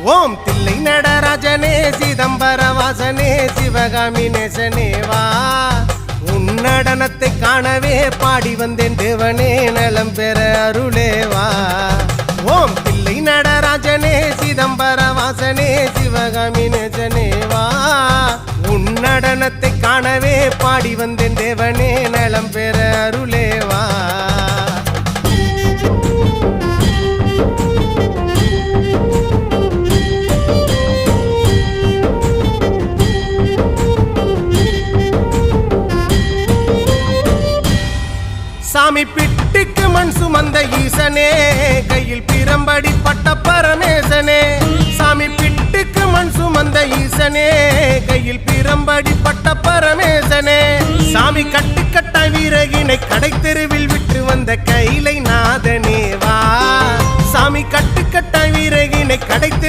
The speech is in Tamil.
ஓம் தில்லை நடராஜனே சிதம்பர வாசனே சிவகாமி நேசனே வா உன் நடனத்தை காணவே பாடி வந்தேன் தேவனே நலம் பெற அருளே வா ஓம் தில்லை நடராஜனே சிதம்பர வாசனே சிவகாமி நேசனே வா உன் நடனத்தை காணவே பாடி வந்தேன் தேவனே நலம் பெற அருளே வா சாமி பிட்டுக்கு மண் சுமந்த ஈசனே கையில் பிரம்படி பட்ட பரமேசனே சாமி பிட்டுக்கு மண் சுமந்த ஈசனே கையில் பிரம்படி பட்ட பரமேசனே சாமி கட்டுக்கட்ட வீரகினை கடை தெருவில் விட்டு வந்த கைலை நாதனே வா சாமி கட்டுக்கட்ட வீரகினை கடை தெரு